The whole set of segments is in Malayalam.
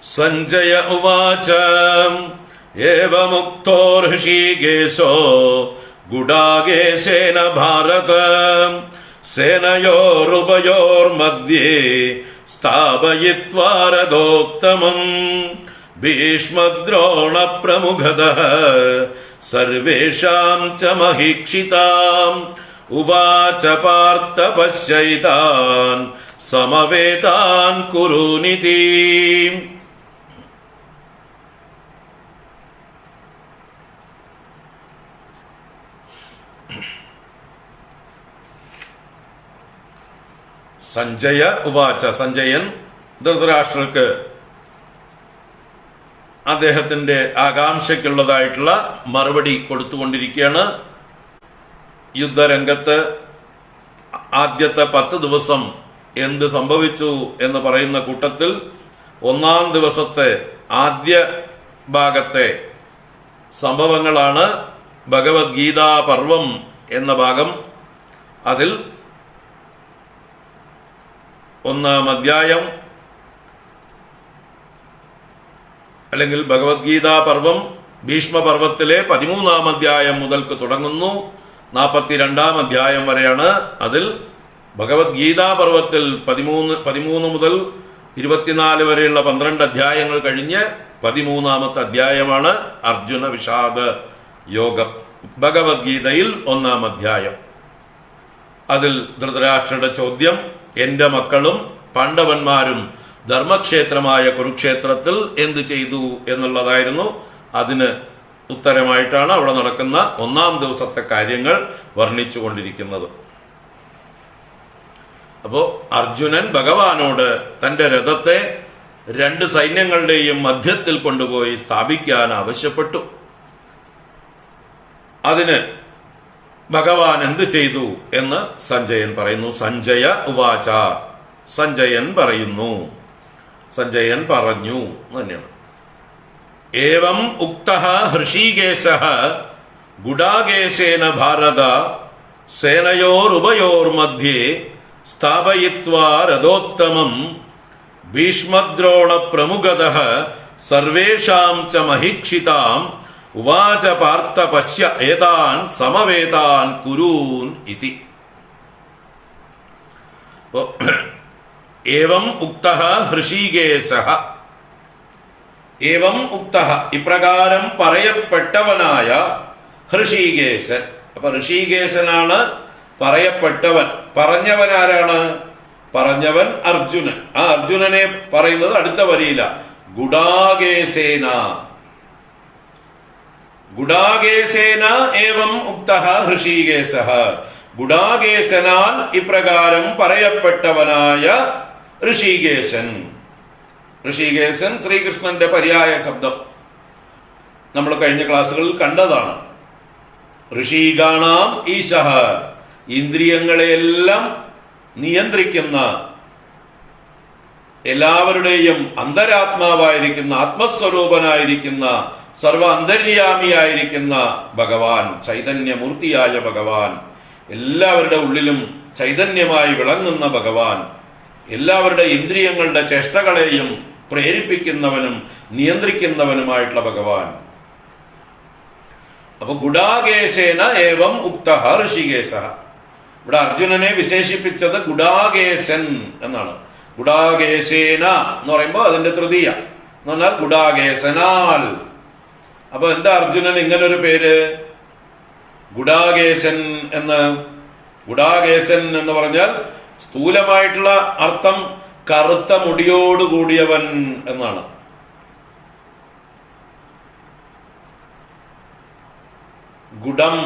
സഞ്ജയ ഉവാച ഏവമുക്തോ ഋഷികേശോ ഗുഡാകേശേന ഭാരത സേനയോരുഭയോർമധ്യേ സ്ഥാപയിത്വാ രഥോത്തമം ഭീഷ്മദ്രോണ പ്രമുഖതഃ സർവേഷാം ച മഹീക്ഷിതാം ഉവാച പാർത്ഥ പശ്യൈതാൻ സമവേതാൻ കുരുനിതി. സഞ്ജയ ഉവാച, സഞ്ജയൻ ധൃതരാഷ്ട്രർക്ക് അദ്ദേഹത്തിന്റെ ആകാംക്ഷയ്ക്കുള്ളതായിട്ടുള്ള മറുപടി കൊടുത്തുകൊണ്ടിരിക്കുകയാണ്. യുദ്ധരംഗത്ത് ആദ്യത്തെ 10 ദിവസം എന്ത് സംഭവിച്ചു എന്ന് പറയുന്ന കൂട്ടത്തിൽ 1-ാം ദിവസത്തെ ആദ്യ ഭാഗത്തെ സംഭവങ്ങളാണ് ഭഗവത്ഗീതാ പർവം എന്ന ഭാഗം. അതിൽ 1-ാം അധ്യായം അല്ലെങ്കിൽ ഭഗവത്ഗീതാ പർവം ഭീഷ്മപർവത്തിലെ 13-ാം അധ്യായം മുതൽക്ക് തുടങ്ങുന്നു. 42-ാം അധ്യായം വരെയാണ്. അതിൽ ഭഗവത്ഗീതാ പർവത്തിൽ 13 മുതൽ 24 വരെയുള്ള 12 അധ്യായങ്ങൾ കഴിഞ്ഞ് 13-ാമത്തെ അധ്യായമാണ് അർജുന വിഷാദ യോഗം. ഭഗവത്ഗീതയിൽ 1-ാം അധ്യായം. അതിൽ ധൃതരാഷ്ട്രയുടെ ചോദ്യം, എന്റെ മക്കളും പാണ്ഡവന്മാരും ധർമ്മക്ഷേത്രമായ കുരുക്ഷേത്രത്തിൽ എന്ത് ചെയ്തു എന്നുള്ളതായിരുന്നു. അതിന് ഉത്തരമായിട്ടാണ് അവിടെ നടക്കുന്ന 1-ാം ദിവസത്തെ കാര്യങ്ങൾ വർണ്ണിച്ചു കൊണ്ടിരിക്കുന്നത്. അപ്പോ അർജുനൻ ഭഗവാനോട് തന്റെ രഥത്തെ 2 സൈന്യങ്ങളുടെയും മധ്യത്തിൽ കൊണ്ടുപോയി സ്ഥാപിക്കാൻ ആവശ്യപ്പെട്ടു. അതിന് ഭഗവാൻ എന്ത് ചെയ്തു എന്ന് സഞ്ജയൻ പറയുന്നു. സഞ്ജയ ഉവാച, സഞ്ജയൻ പറയുന്നു, സഞ്ജയൻ പറഞ്ഞു തന്നെയാണ്. ഏവം ഉക്തഃ ഹൃഷീകേശഃ ഗുഡാകേശേന ഭാരത സേനയോരുഭയോർമധ്യേ സ്ഥാപയിത്വാ രഥോത്തമം ഭീഷ്മദ്രോണ പ്രമുഖതഃ സർവേഷാം ച മഹീക്ഷിതാം ഉവാച പാർത്ഥ പശ്യ ഏതാൻ സമവേതാൻ കുരൂൻ ഇതി. ഏവം ഉക്തഃ ഹൃഷീകേശഃ, ഏവം ഉക്തഃ ഇപ്രകാരം പറയപ്പെട്ടവനായ ഹൃഷീകേശൻ. അപ്പൊ ഋഷികേശനാണ് പറയപ്പെട്ടവൻ. പറഞ്ഞവനാരാണ്? പറഞ്ഞവൻ അർജുനൻ. ആ അർജുനനെ പറയുന്നത് അടുത്ത വരിയില, ഗുഡാകേശേന. ഗുഡാകേശേന ഏവം ഉക്തഃ ഹൃഷീകേശഃ, ഗുഡാകേശനാൽ ഇപ്രകാരം പറയപ്പെട്ടവനായ ഋഷികേശൻ. ഋഷികേശൻ ശ്രീകൃഷ്ണന്റെ പര്യായ ശബ്ദം നമ്മൾ കഴിഞ്ഞ ക്ലാസ്സുകളിൽ കണ്ടതാണ്. ഋഷീഗാണാം ഈശഃ, ഇന്ദ്രിയങ്ങളെയെല്ലാം നിയന്ത്രിക്കുന്ന, എല്ലാവരുടെയും അന്തരാത്മാവായിരിക്കുന്ന, ആത്മസ്വരൂപനായിരിക്കുന്ന, സർവ അന്തര്യാമിയായിരിക്കുന്ന ഭഗവാൻ, ചൈതന്യമൂർത്തിയായ ഭഗവാൻ, എല്ലാവരുടെ ഉള്ളിലും ചൈതന്യമായി വിളങ്ങുന്ന ഭഗവാൻ, എല്ലാവരുടെ ഇന്ദ്രിയങ്ങളുടെ ചേഷ്ടകളെയും പ്രേരിപ്പിക്കുന്നവനും നിയന്ത്രിക്കുന്നവനുമായിട്ടുള്ള ഭഗവാൻ. അപ്പൊ ഗുഡാകേശേന ഏവം ഉക്തഃ ഋഷികേശഃ. ഇവിടെ അർജുനനെ വിശേഷിപ്പിച്ചത് ഗുഡാകേശൻ എന്നാണ്. ഗുഡാകേശേന എന്ന് പറയുമ്പോൾ അതിന്റെ തൃതീയ എന്ന് പറഞ്ഞാൽ ഗുഡാകേശനാൽ. അപ്പൊ എന്താ അർജുനൻ ഇങ്ങനൊരു പേര് ഗുഡാകേശൻ എന്ന്? ഗുഡാകേശൻ എന്ന് പറഞ്ഞാൽ സ്ഥൂലമായിട്ടുള്ള അർത്ഥം കറുത്ത മുടിയോടുകൂടിയവൻ എന്നാണ്. ഗുഡം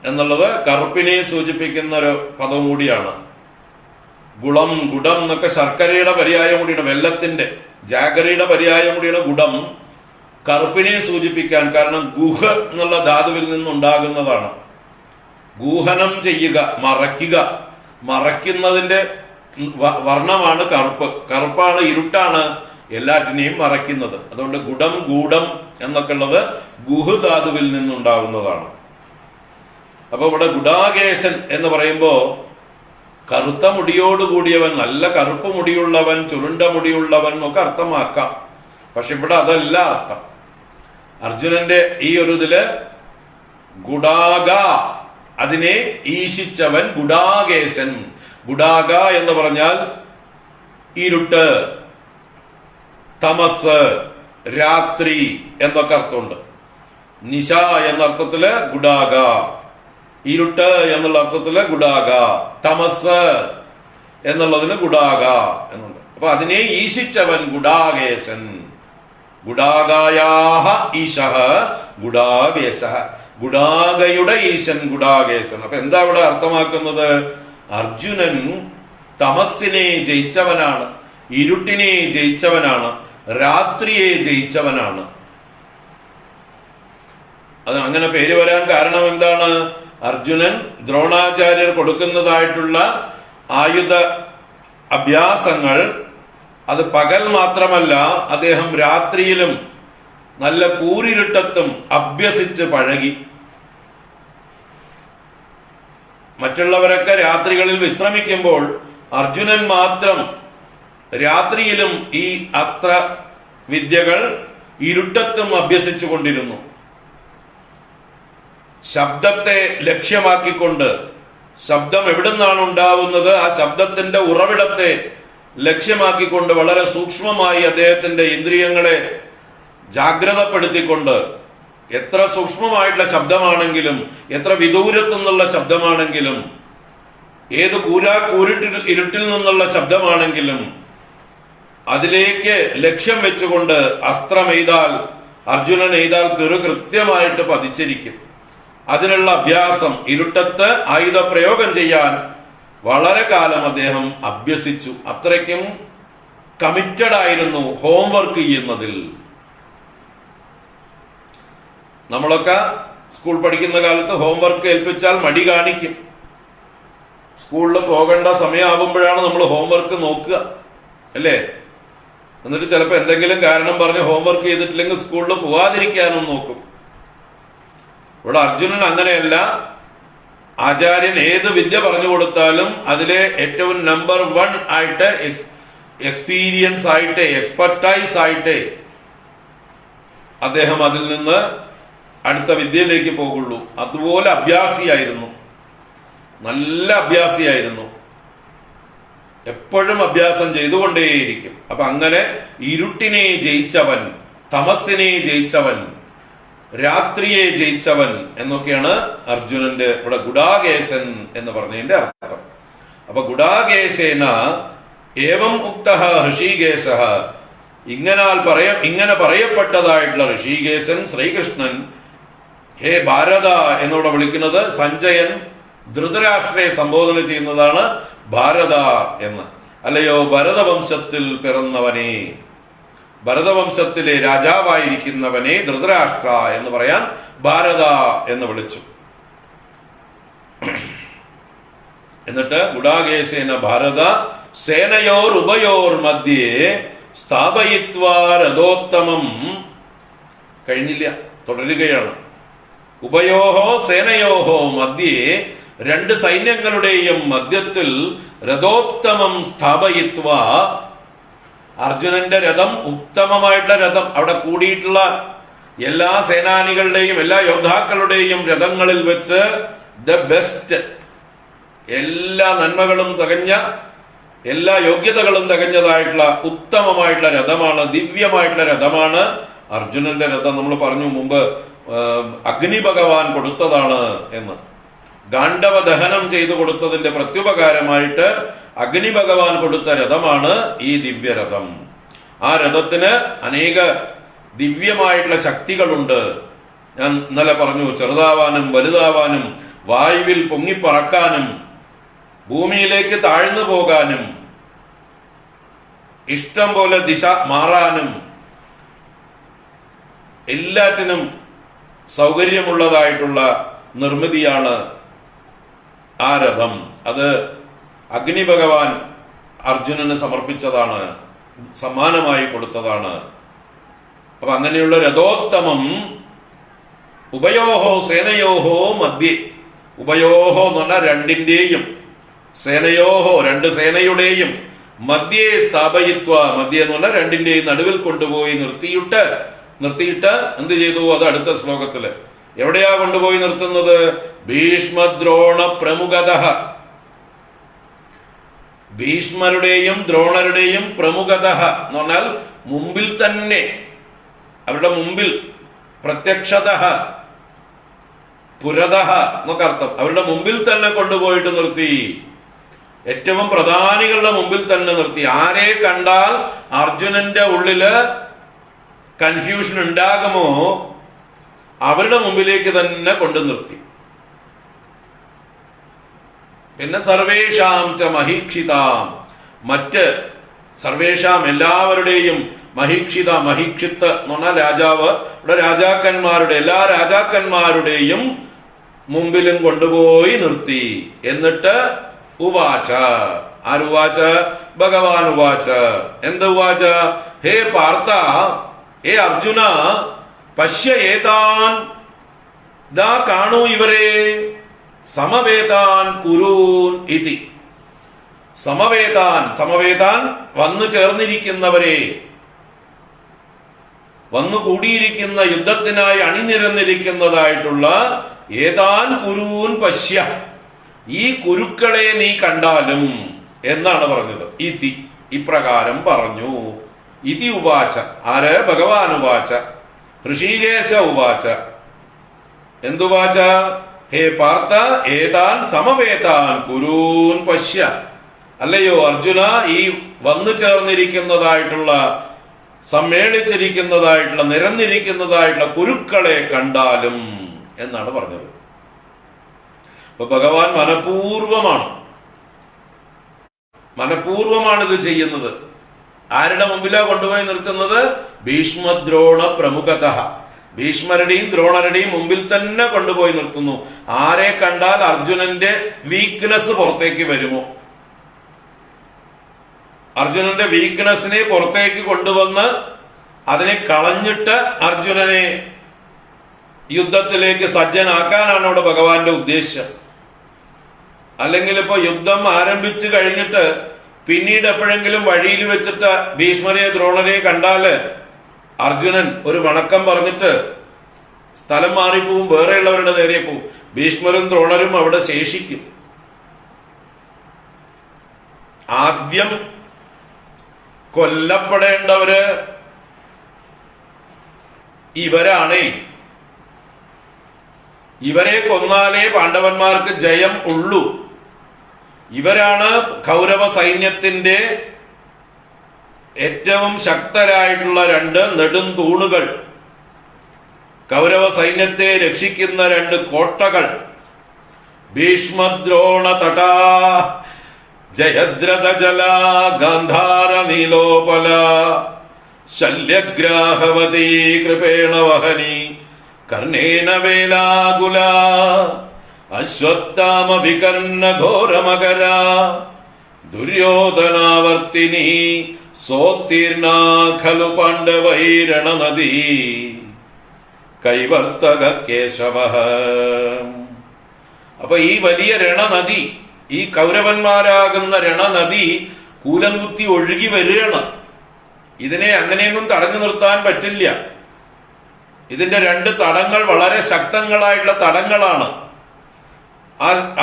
എന്നുള്ളത് കറുപ്പിനെ സൂചിപ്പിക്കുന്ന ഒരു പദവും കൂടിയാണ്. ഗുളം, ഗുഡം എന്നൊക്കെ ശർക്കരയുടെ പര്യായം കൂടിയാണ്, വെല്ലത്തിന്റെ ജാഗരിയുടെ പര്യായം കൂടിയാണ് ഗുഡം. കറുപ്പിനെ സൂചിപ്പിക്കാൻ, കാരണം ഗുഹ എന്നുള്ള ധാതുവിൽ നിന്നുണ്ടാകുന്നതാണ്. ഗൂഹനം ചെയ്യുക, മറയ്ക്കുക, മറയ്ക്കുന്നതിന്റെ വർണ്ണമാണ് കറുപ്പ്. കറുപ്പാണ്, ഇരുട്ടാണ് എല്ലാറ്റിനെയും മറയ്ക്കുന്നത്. അതുകൊണ്ട് ഗുഡം, ഗൂഢം എന്നൊക്കെ ഉള്ളത് ഗുഹ ധാതുവിൽ നിന്നുണ്ടാകുന്നതാണ്. അപ്പൊ ഇവിടെ ഗുഡാകേശൻ എന്ന് പറയുമ്പോ കറുത്ത മുടിയോട് കൂടിയവൻ, നല്ല കറുപ്പ് മുടിയുള്ളവൻ, ചുരുണ്ട മുടിയുള്ളവൻ ഒക്കെ അർത്ഥമാക്കാം. പക്ഷെ ഇവിടെ അതല്ല അർത്ഥം. അർജുനന്റെ ഈ ഒരു ഇതില് ഗുഡാഗ, അതിനെ ഈശിച്ചവൻ, ഗുഡാകേശൻ. ഗുഡാഗ എന്ന് പറഞ്ഞാൽ ഇരുട്ട്, തമസ്, രാത്രി എന്നൊക്കെ അർത്ഥമുണ്ട്. നിശ എന്ന അർത്ഥത്തില് ഗുഡാഗ, ഇരുട്ട് എന്നുള്ള അർത്ഥത്തില് ഗുഡാഗ, തമസ് എന്നുള്ളതിന് ഗുഡാഗ എന്നുണ്ട്. അപ്പൊ അതിനെ ഈശിച്ചവൻ ഗുഡാകേശൻ. ഗുഡാഗായാഹ ഈശഃ ഗുഡാകേശഃ, ഗുഡാഗയുടെ ഈശൻ ഗുഡാകേശൻ. അപ്പൊ എന്താ ഇവിടെ അർത്ഥമാക്കുന്നത്? അർജുനൻ തമസ്സിനെ ജയിച്ചവനാണ്, ഇരുട്ടിനെ ജയിച്ചവനാണ്, രാത്രിയെ ജയിച്ചവനാണ്. അത് അങ്ങനെ പേര് വരാൻ കാരണം എന്താണ്? അർജുനൻ ദ്രോണാചാര്യർ കൊടുക്കുന്നതായിട്ടുള്ള ആയുധ അഭ്യാസങ്ങൾ അത് പകൽ മാത്രമല്ല, അദ്ദേഹം രാത്രിയിലും നല്ല കൂരിരുട്ടത്തും അഭ്യസിച്ച് പഴകി. മറ്റുള്ളവരൊക്കെ രാത്രികളിൽ വിശ്രമിക്കുമ്പോൾ അർജുനൻ മാത്രം രാത്രിയിലും ഈ അസ്ത്ര വിദ്യകൾ ഇരുട്ടത്തും അഭ്യസിച്ചു കൊണ്ടിരുന്നു. ശബ്ദത്തെ ലക്ഷ്യമാക്കിക്കൊണ്ട്, ശബ്ദം എവിടുന്നാണ് ഉണ്ടാവുന്നത്, ആ ശബ്ദത്തിന്റെ ഉറവിടത്തെ ലക്ഷ്യമാക്കിക്കൊണ്ട് വളരെ സൂക്ഷ്മമായി അദ്ദേഹത്തിന്റെ ഇന്ദ്രിയങ്ങളെ ജാഗ്രതപ്പെടുത്തിക്കൊണ്ട്, എത്ര സൂക്ഷ്മമായിട്ടുള്ള ശബ്ദമാണെങ്കിലും, എത്ര വിദൂരത്തു നിന്നുള്ള ശബ്ദമാണെങ്കിലും, ഏത് ഇരുട്ടിൽ നിന്നുള്ള ശബ്ദമാണെങ്കിലും അതിലേക്ക് ലക്ഷ്യം വെച്ചുകൊണ്ട് അസ്ത്രമെയ്താൽ, അർജുനൻ എയ്താൽ കൃത്യമായിട്ട് പതിച്ചിരിക്കും. അതിനുള്ള അഭ്യാസം, ഇരുട്ടത്ത് ആയുധ പ്രയോഗം ചെയ്യാൻ വളരെ കാലം അദ്ദേഹം അഭ്യസിച്ചു. അത്രയ്ക്കും കമ്മിറ്റഡ് ആയിരുന്നു ഹോംവർക്ക് ചെയ്യുന്നതിൽ. നമ്മളൊക്കെ സ്കൂൾ പഠിക്കുന്ന കാലത്ത് ഹോംവർക്ക് ഏൽപ്പിച്ചാൽ മടി കാണിക്കും. സ്കൂളിൽ പോകേണ്ട സമയമാകുമ്പോഴാണ് നമ്മൾ ഹോംവർക്ക് നോക്കുക, അല്ലേ? എന്നിട്ട് ചിലപ്പോൾ എന്തെങ്കിലും കാരണം പറഞ്ഞ് ഹോംവർക്ക് ചെയ്തിട്ടില്ലെങ്കിൽ സ്കൂളിൽ പോവാതിരിക്കാനും നോക്കും. ഇവിടെ അർജുനൻ അങ്ങനെയല്ല. ആചാര്യൻ ഏത് വിദ്യ പറഞ്ഞു കൊടുത്താലും അതിലെ ഏറ്റവും നമ്പർ 1 ആയിട്ട്, എക്സ്പീരിയൻസ് ആയിട്ട്, എക്സ്പെർട്ടൈസ് ആയിട്ട് അദ്ദേഹം അതിൽ നിന്ന് അടുത്ത വിദ്യയിലേക്ക് പോകുള്ളൂ. അതുപോലെ അഭ്യാസിയായിരുന്നു, നല്ല അഭ്യാസിയായിരുന്നു, എപ്പോഴും അഭ്യാസം ചെയ്തുകൊണ്ടേയിരിക്കും. അപ്പൊ അങ്ങനെ ഇരുട്ടിനെ ജയിച്ചവൻ, തമസ്സിനെ ജയിച്ചവൻ, രാത്രിയെ ജയിച്ചവൻ എന്നൊക്കെയാണ് അർജുനന്റെ ഇവിടെ ഗുഡാകേശൻ എന്ന് പറഞ്ഞതിന്റെ അർത്ഥം. അപ്പൊ ഗുഡാകേശേന ഏവം ഉക്തഃ ഋഷികേശഃ, ഇങ്ങനെ പറയപ്പെട്ടതായിട്ടുള്ള ഋഷികേശൻ ശ്രീകൃഷ്ണൻ, ഹേ ഭാരത എന്നോട് വിളിക്കുന്നത് സഞ്ജയൻ ധൃതരാഷ്ട്രയെ സംബോധന ചെയ്യുന്നതാണ് ഭാരത എന്ന്. അല്ലയോ ഭരതവംശത്തിൽ പിറന്നവനെ, ഭരതവംശത്തിലെ രാജാവായിരിക്കുന്നവനെ ധൃതരാഷ്ട്ര എന്ന് പറയാൻ ഭാരത എന്ന് വിളിച്ചു. എന്നിട്ട് ഗുഡാകേശേന ഭാരത സേനയോർ ഉഭയോർ മധ്യേ സ്ഥാപയിത്വാ രഥോത്തമം. കഴിഞ്ഞില്ല, തുടരുകയാണ്. ഉഭയോഹോ സേനയോഹോ മധ്യേ, രണ്ട് സൈന്യങ്ങളുടെയും മധ്യത്തിൽ രഥോത്തമം സ്ഥാപയിത്വാ, അർജുനന്റെ രഥം ഉത്തമമായിട്ടുള്ള രഥം, അവിടെ കൂടിയിട്ടുള്ള എല്ലാ സേനാനികളുടെയും എല്ലാ യോദ്ധാക്കളുടെയും രഥങ്ങളിൽ വെച്ച് ദ ബെസ്റ്റ്, എല്ലാ നന്മകളും തികഞ്ഞ, എല്ലാ യോഗ്യതകളും തികഞ്ഞതായിട്ടുള്ള ഉത്തമമായിട്ടുള്ള രഥമാണ്, ദിവ്യമായിട്ടുള്ള രഥമാണ് അർജുനന്റെ രഥം. നമ്മൾ പറഞ്ഞു മുമ്പ് അഗ്നി ഭഗവാൻ കൊടുത്തതാണ് എന്ന്. ഗാണ്ഡവ ദഹനം ചെയ്തു കൊടുത്തതിന്റെ പ്രത്യുപകാരമായിട്ട് അഗ്നി ഭഗവാൻ കൊടുത്ത രഥമാണ് ഈ ദിവ്യരഥം. ആ രഥത്തിന് അനേക ദിവ്യമായിട്ടുള്ള ശക്തികളുണ്ട്. ഞാൻ ഇന്നലെ പറഞ്ഞു, ചെറുതാവാനും വലുതാവാനും, വായുവിൽ പൊങ്ങിപ്പറക്കാനും, ഭൂമിയിലേക്ക് താഴ്ന്നു പോകാനും, ഇഷ്ടം പോലെ ദിശ മാറാനും, എല്ലാറ്റിനും സൗകര്യമുള്ളതായിട്ടുള്ള നിർമ്മിതിയാണ് ആ രഥം. അത് അഗ്നി ഭഗവാൻ അർജുനന് സമർപ്പിച്ചതാണ്, സമ്മാനമായി കൊടുത്തതാണ്. അപ്പൊ അങ്ങനെയുള്ള രഥോത്തമം ഉഭയോഹോ സേനയോഹോ മധ്യേ, ഉഭയോഹോ എന്ന് പറഞ്ഞാൽ രണ്ടിന്റെയും, സേനയോഹോ രണ്ട് സേനയുടെയും മധ്യേ സ്ഥാപയിത്വ, മധ്യ എന്ന് പറഞ്ഞാൽ രണ്ടിന്റെയും നടുവിൽ കൊണ്ടുപോയി നിർത്തിയിട്ട് എന്ത് ചെയ്തു? അത് അടുത്ത ശ്ലോകത്തില് എവിടെയാ കൊണ്ടുപോയി നിർത്തുന്നത്? ഭീഷ്മദ്രോണ പ്രമുഖത, ഭീഷ്മരുടെയും ദ്രോണരുടെയും പ്രമുഖത എന്ന് പറഞ്ഞാൽ മുമ്പിൽ തന്നെ, അവരുടെ മുമ്പിൽ, പ്രത്യക്ഷത പുരത എന്നൊക്കെ അർത്ഥം. അവരുടെ മുമ്പിൽ തന്നെ കൊണ്ടുപോയിട്ട് നിർത്തി, ഏറ്റവും പ്രധാനികളുടെ മുമ്പിൽ തന്നെ നിർത്തി. ആരെ കണ്ടാൽ അർജുനന്റെ ഉള്ളില് കൺഫ്യൂഷൻ ഉണ്ടാകുമോ അവരുടെ മുമ്പിലേക്ക് തന്നെ കൊണ്ടു നിർത്തി. പിന്നെ സർവേഷാം ച മഹീക്ഷിതാം, മറ്റ് സർവേഷാം എല്ലാവരുടെയും മഹീക്ഷിത, മഹീക്ഷിത്ത് എന്ന് പറഞ്ഞാൽ രാജാവ്, ഇവിടെ രാജാക്കന്മാരുടെ എല്ലാ രാജാക്കന്മാരുടെയും മുമ്പിലും കൊണ്ടുപോയി നിർത്തി. എന്നിട്ട് ഉവാച, ആരുവാച? ഭഗവാൻ ഉവാച. എന്ത് ഉവാച? ഹേ പാർത്ഥ, ഹേ അർജുന, പശ്യ ഏതാൻ, ദാ കാണൂ ഇവരെ, സമവേതാൻ കുരൂൻ ഇതി. സമവേതാൻ, സമവേതാൻ വന്നു ചേർന്നിരിക്കുന്നവരെ, വന്നു കൂടിയിരിക്കുന്ന യുദ്ധത്തിനായി അണിനിരന്നിരിക്കുന്നതായിട്ടുള്ള ഏതാൻ കുരൂൻ പശ്യ, ഈ കുരുക്കളെ നീ കണ്ടാലും എന്നാണ് പറഞ്ഞത്. ഇതി, ഇപ്രകാരം പറഞ്ഞു. ഇതി ഉവാച, ആര്? ഭഗവാൻ ഉവാച. ഋഷികേശ ഉവാച. എന്തുവാച? ഹേ പാർത്ഥ, ഏതാൻ സമവേതാൻ കുരൂൻ പശ്യ. അല്ലയോ അർജുന, ഈ വന്നു ചേർന്നിരിക്കുന്നതായിട്ടുള്ള, സമ്മേളിച്ചിരിക്കുന്നതായിട്ടുള്ള, നിരന്നിരിക്കുന്നതായിട്ടുള്ള കുരുക്കളെ കണ്ടാലും എന്നാണ് പറഞ്ഞത്. അപ്പൊ ഭഗവാൻ മനഃപൂർവമാണ് ഇത് ചെയ്യുന്നത്. ആരുടെ മുമ്പിലാ കൊണ്ടുപോയി നിർത്തുന്നത്? ഭീഷ്മദ്രോണ പ്രമുഖത, ഭീഷ്മരുടെയും ദ്രോണരുടെയും മുമ്പിൽ തന്നെ കൊണ്ടുപോയി നിർത്തുന്നു. ആരെ കണ്ടാൽ അർജുനന്റെ വീക്ക്നെസ് പുറത്തേക്ക് വരുമോ, അർജുനന്റെ വീക്ക്നെസ്സിനെ പുറത്തേക്ക് കൊണ്ടുവന്ന് അതിനെ കളഞ്ഞിട്ട് അർജുനനെ യുദ്ധത്തിലേക്ക് സജ്ജനാക്കാനാണ് അവിടെ ഭഗവാന്റെ ഉദ്ദേശം. അല്ലെങ്കിൽ ഇപ്പൊ യുദ്ധം ആരംഭിച്ചു കഴിഞ്ഞിട്ട് പിന്നീട് എപ്പോഴെങ്കിലും വഴിയിൽ വെച്ചിട്ട് ഭീഷ്മരെ ദ്രോണരെ കണ്ടാല് അർജുനൻ ഒരു വണക്കം പറഞ്ഞിട്ട് സ്ഥലം മാറിപ്പോവും, വേറെയുള്ളവരുടെ നേരെ പോവും. ഭീഷ്മരും ദ്രോണരും അവിടെ ശേഷിക്കും. ആദ്യം കൊല്ലപ്പെടേണ്ടവര് ഇവരാണേ. ഇവരെ കൊന്നാലേ പാണ്ഡവന്മാർക്ക് ജയം ഉള്ളൂ. ഇവരാണ് കൗരവ സൈന്യത്തിന്റെ ഏറ്റവും ശക്തരായിട്ടുള്ള രണ്ട് നെടും തൂണുകൾ, കൗരവ സൈന്യത്തെ രക്ഷിക്കുന്ന രണ്ട് കോട്ടകൾ. ഭീഷ്മദ്രോണ തടാ ജയദ്രഥ ജല ഗാന്ധാര നീലോപല ശല്യഗ്രാഹവതീ കൃപേണ വഹനി കർണേന വേലാകുല അശ്വത്ഥാമ വികർണ ഘോരമകര ദുര്യോധനാവർത്തിനി സോത്തീർണ ഖലു പാണ്ഡവൈരണ നദി കൈവർത്തക കേശവ. അപ്പൊ ഈ വലിയ രണനദി, ഈ കൗരവന്മാരാകുന്ന രണനദി കൂലം കുത്തി ഒഴുകി വരികയാണ്. ഇതിനെ അങ്ങനെയൊന്നും തടഞ്ഞു നിർത്താൻ പറ്റില്ല. ഇതിന്റെ രണ്ട് തടങ്ങൾ വളരെ ശക്തങ്ങളായിട്ടുള്ള തടങ്ങളാണ്.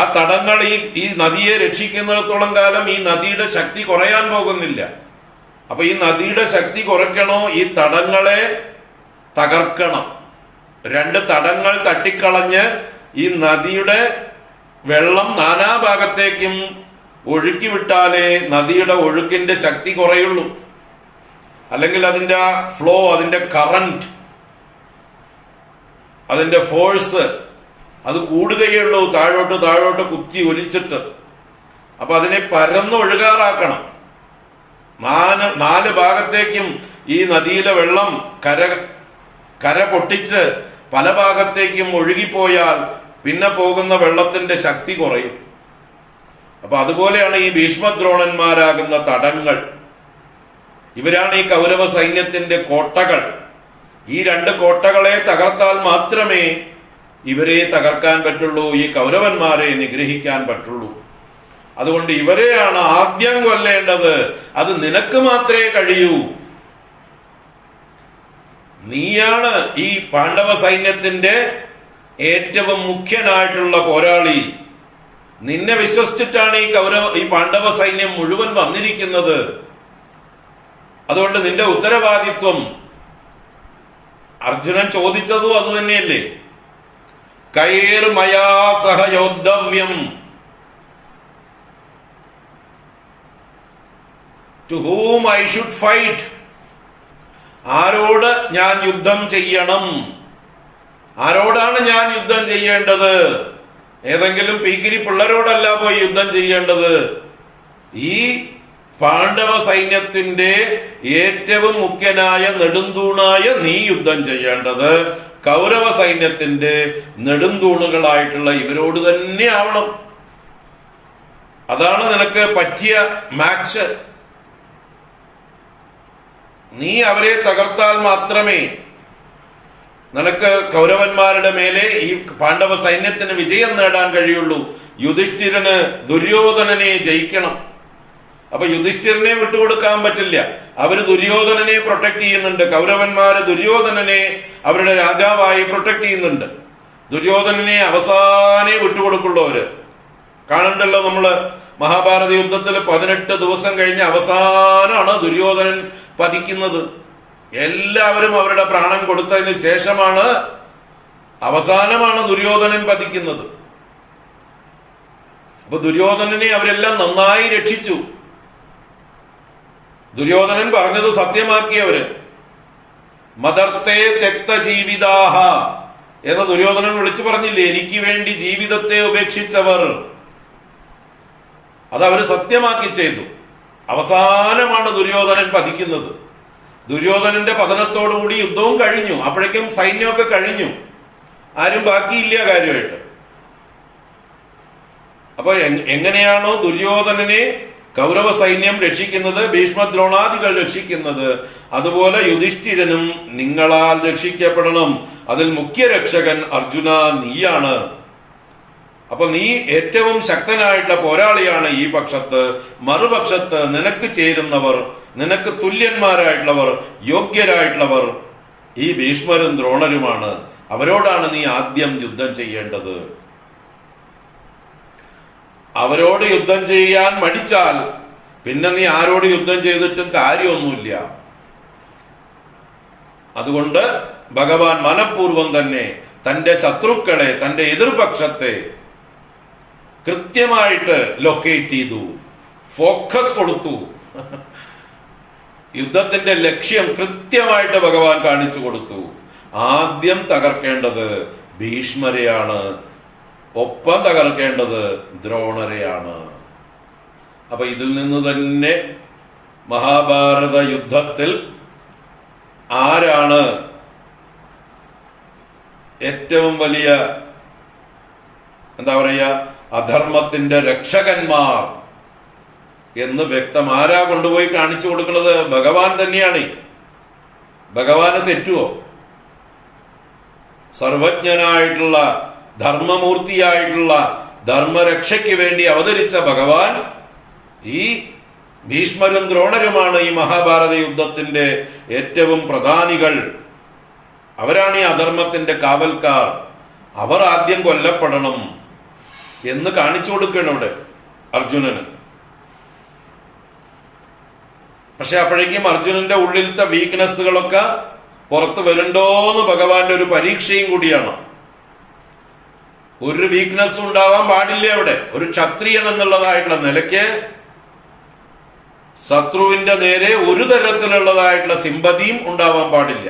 ആ തടങ്ങൾ ഈ നദിയെ രക്ഷിക്കുന്നിടത്തോളം കാലം ഈ നദിയുടെ ശക്തി കുറയാൻ പോകുന്നില്ല. അപ്പൊ ഈ നദിയുടെ ശക്തി കുറയ്ക്കണോ, ഈ തടങ്ങളെ തകർക്കണം. രണ്ട് തടങ്ങൾ തട്ടിക്കളഞ്ഞ് ഈ നദിയുടെ വെള്ളം നാനാഭാഗത്തേക്കും ഒഴുക്കി വിട്ടാലേ നദിയുടെ ഒഴുക്കിന്റെ ശക്തി കുറയുള്ളൂ. അല്ലെങ്കിൽ അതിന്റെ ഫ്ലോ, അതിന്റെ കറന്റ്, അതിന്റെ ഫോഴ്സ് അത് കൂടുകയുള്ളൂ, താഴോട്ട് താഴോട്ട് കുത്തി ഒലിച്ചിട്ട്. അപ്പൊ അതിനെ പരന്നൊഴുകാറാക്കണം. നാല് ഭാഗത്തേക്കും ഈ നദിയിലെ വെള്ളം കര പൊട്ടിച്ച് പല ഭാഗത്തേക്കും ഒഴുകിപ്പോയാൽ പിന്നെ പോകുന്ന വെള്ളത്തിന്റെ ശക്തി കുറയും. അപ്പൊ അതുപോലെയാണ് ഈ ഭീഷ്മദ്രോണന്മാരാകുന്ന തടങ്ങൾ. ഇവരാണ് ഈ കൗരവ സൈന്യത്തിന്റെ കോട്ടകൾ. ഈ രണ്ട് കോട്ടകളെ തകർത്താൽ മാത്രമേ ഇവരെ തകർക്കാൻ പറ്റുള്ളൂ, ഈ കൗരവന്മാരെ നിഗ്രഹിക്കാൻ പറ്റുള്ളൂ. അതുകൊണ്ട് ഇവരെയാണ് ആദ്യം കൊല്ലേണ്ടത്. അത് നിനക്ക് മാത്രമേ കഴിയൂ. നീയാണ് ഈ പാണ്ഡവ സൈന്യത്തിന്റെ ഏറ്റവും മുഖ്യനായിട്ടുള്ള പോരാളി. നിന്നെ വിശ്വസിച്ചിട്ടാണ് ഈ പാണ്ഡവ സൈന്യം മുഴുവൻ വന്നിരിക്കുന്നത്. അതുകൊണ്ട് നിന്റെ ഉത്തരവാദിത്വം, അർജുനൻ ചോദിച്ചതും അത് തന്നെയല്ലേ, കൈർമയാ സഹയോദ്ധവ്യം, to whom I should fight. ആരോട് ഞാൻ യുദ്ധം ചെയ്യണം? ആരോടാണ് ഞാൻ യുദ്ധം ചെയ്യേണ്ടത്? ഏതെങ്കിലും പീക്കിരി പിള്ളരോടല്ല പോയി യുദ്ധം ചെയ്യേണ്ടത്. ഈ പാണ്ഡവ സൈന്യത്തിന്റെ ഏറ്റവും മുഖ്യനായ നെടുന്തൂണായ നീ യുദ്ധം ചെയ്യേണ്ടത് കൗരവ സൈന്യത്തിന്റെ നെടുന്തൂണുകളായിട്ടുള്ള ഇവരോട് തന്നെ ആവണം. അതാണ് നിനക്ക് പറ്റിയ മാച്ച്. നീ അവരെ തകർത്താൽ മാത്രമേ നിനക്ക് കൗരവന്മാരുടെ മേലെ ഈ പാണ്ഡവ സൈന്യത്തിന് വിജയം നേടാൻ കഴിയുള്ളൂ. യുധിഷ്ഠിരന് ദുര്യോധനനെ ജയിക്കണം. അപ്പൊ യുധിഷ്ഠിരനെ വിട്ടുകൊടുക്കാൻ പറ്റില്ല. അവര് ദുര്യോധനനെ പ്രൊട്ടക്ട് ചെയ്യുന്നുണ്ട്. കൗരവന്മാര് ദുര്യോധനനെ അവരുടെ രാജാവായി പ്രൊട്ടക്ട് ചെയ്യുന്നുണ്ട്. ദുര്യോധനനെ അവസാനേ വിട്ടുകൊടുക്കുള്ളൂ. അവര് കാണണ്ടല്ലോ നമ്മള് മഹാഭാരത യുദ്ധത്തിൽ 18 ദിവസം കഴിഞ്ഞ് അവസാനമാണ് ദുര്യോധനൻ പതിക്കുന്നത്. എല്ലാവരും അവരുടെ പ്രാണൻ കൊടുത്തതിന് ശേഷമാണ്, അവസാനമാണ് ദുര്യോധനൻ പതിക്കുന്നത്. അപ്പൊ ദുര്യോധനനെ അവരെല്ലാം നന്നായി രക്ഷിച്ചു. ദുര്യോധനൻ പറഞ്ഞത് സത്യമാക്കിയവര്. മദർത്തേ തെക്ത ജീവിതാഹ എന്ന് ദുര്യോധനൻ വിളിച്ചു പറഞ്ഞില്ലേ, എനിക്ക് വേണ്ടി ജീവിതത്തെ ഉപേക്ഷിച്ചവർ. അത് അവര് സത്യമാക്കി ചെയ്തു. അവസാനമാണ് ദുര്യോധനൻ പതിക്കുന്നത്. ദുര്യോധനന്റെ പതനത്തോടുകൂടി യുദ്ധവും കഴിഞ്ഞു. അപ്പോഴേക്കും സൈന്യമൊക്കെ കഴിഞ്ഞു, ആരും ബാക്കിയില്ല കാര്യമായിട്ട്. അപ്പൊ എങ്ങനെയാണോ ദുര്യോധനനെ കൗരവ സൈന്യം രക്ഷിക്കുന്നത്, ഭീഷ്മദ്രോണാദികൾ രക്ഷിക്കുന്നത്, അതുപോലെ യുധിഷ്ഠിരനും നിങ്ങളാൽ രക്ഷിക്കപ്പെടണം. അതിൽ മുഖ്യ രക്ഷകൻ അർജുന നീയാണ്. അപ്പൊ നീ ഏറ്റവും ശക്തനായിട്ടുള്ള പോരാളിയാണ് ഈ പക്ഷത്ത്. മറുപക്ഷത്ത് നിനക്ക് ചേരുന്നവർ, നിനക്ക് തുല്യന്മാരായിട്ടുള്ളവർ, യോഗ്യരായിട്ടുള്ളവർ ഈ ഭീഷ്മരും ദ്രോണരുമാണ്. അവരോടാണ് നീ ആദ്യം യുദ്ധം ചെയ്യേണ്ടത്. അവരോട് യുദ്ധം ചെയ്യാൻ മടിച്ചാൽ പിന്നെ നീ ആരോട് യുദ്ധം ചെയ്തിട്ടും കാര്യമൊന്നുമില്ല. അതുകൊണ്ട് ഭഗവാൻ മനഃപൂർവം തന്നെ തന്റെ ശത്രുക്കളെ, തന്റെ എതിർപക്ഷത്തെ കൃത്യമായിട്ട് ലൊക്കേറ്റ് ചെയ്തു, ഫോക്കസ് കൊടുത്തു. യുദ്ധത്തിന്റെ ലക്ഷ്യം കൃത്യമായിട്ട് ഭഗവാൻ കാണിച്ചു കൊടുത്തു. ആദ്യം തകർക്കേണ്ടത് ഭീഷ്മരെയാണ്, ഒപ്പം തകർക്കേണ്ടത് ദ്രോണരെയാണ്. അപ്പൊ ഇതിൽ നിന്ന് തന്നെ മഹാഭാരത യുദ്ധത്തിൽ ആരാണ് ഏറ്റവും വലിയ എന്താ പറയുക അധർമ്മത്തിന്റെ രക്ഷകന്മാർ എന്ന് വ്യക്തം. ആരാ കൊണ്ടുപോയി കാണിച്ചു കൊടുക്കുന്നത്? ഭഗവാൻ തന്നെയാണ്. ഭഗവാന് തെറ്റുവോ? സർവജ്ഞനായിട്ടുള്ള ധർമ്മമൂർത്തിയായിട്ടുള്ള ധർമ്മരക്ഷയ്ക്ക് വേണ്ടി അവതരിച്ച ഭഗവാൻ ഈ ഭീഷ്മരും ദ്രോണരുമാണ് ഈ മഹാഭാരത യുദ്ധത്തിന്റെ ഏറ്റവും പ്രധാനികൾ. അവരാണ് ഈ അധർമ്മത്തിന്റെ കാവൽക്കാർ. അവർ ആദ്യം കൊല്ലപ്പെടണം എന്ന് കാണിച്ചു കൊടുക്കണം ഇവിടെ അർജുനന്. പക്ഷെ അപ്പോഴേക്കും അർജുനന്റെ ഉള്ളിലത്തെ വീക്ക്നെസ്സുകളൊക്കെ പുറത്ത് വരണ്ടോന്ന് ഭഗവാന്റെ ഒരു പരീക്ഷയും കൂടിയാണ്. ഒരു വീക്ക്നെസ് ഉണ്ടാവാൻ പാടില്ല അവിടെ. ഒരു ക്ഷത്രിയൻ എന്നുള്ളതായിട്ടുള്ള നിലയ്ക്ക് ശത്രുവിന്റെ നേരെ ഒരു തരത്തിലുള്ളതായിട്ടുള്ള സിമ്പതിയും ഉണ്ടാവാൻ പാടില്ല.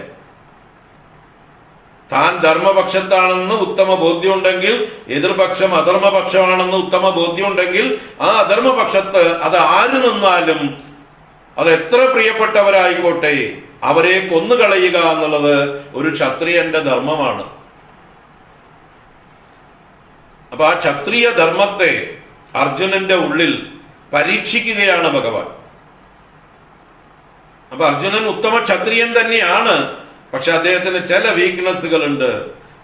താൻ ധർമ്മപക്ഷത്താണെന്ന് ഉത്തമ ബോധ്യമുണ്ടെങ്കിൽ, എതിർപക്ഷം അധർമ്മപക്ഷമാണെന്ന് ഉത്തമ ബോധ്യമുണ്ടെങ്കിൽ, ആ അധർമ്മപക്ഷത്ത് അത് ആര് നിന്നാലും, അത് എത്ര പ്രിയപ്പെട്ടവരായിക്കോട്ടെ, അവരെ കൊന്നുകളയുക എന്നുള്ളത് ഒരു ക്ഷത്രിയന്റെ ധർമ്മമാണ്. അപ്പൊ ആ ക്ഷത്രിയ ധർമ്മത്തെ അർജുനന്റെ ഉള്ളിൽ പരീക്ഷിക്കുകയാണ് ഭഗവാൻ. അപ്പൊ അർജുനൻ ഉത്തമ ക്ഷത്രിയൻ തന്നെയാണ്. പക്ഷെ അദ്ദേഹത്തിന് ചില വീക്ക്നെസ്സുകൾ ഉണ്ട്.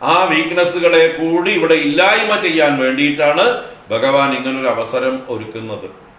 ആ വീക്ക്നെസ്സുകളെ കൂടി ഇവിടെ ഇല്ലായ്മ ചെയ്യാൻ വേണ്ടിയിട്ടാണ് ഭഗവാൻ ഇങ്ങനൊരു അവസരം ഒരുക്കുന്നത്.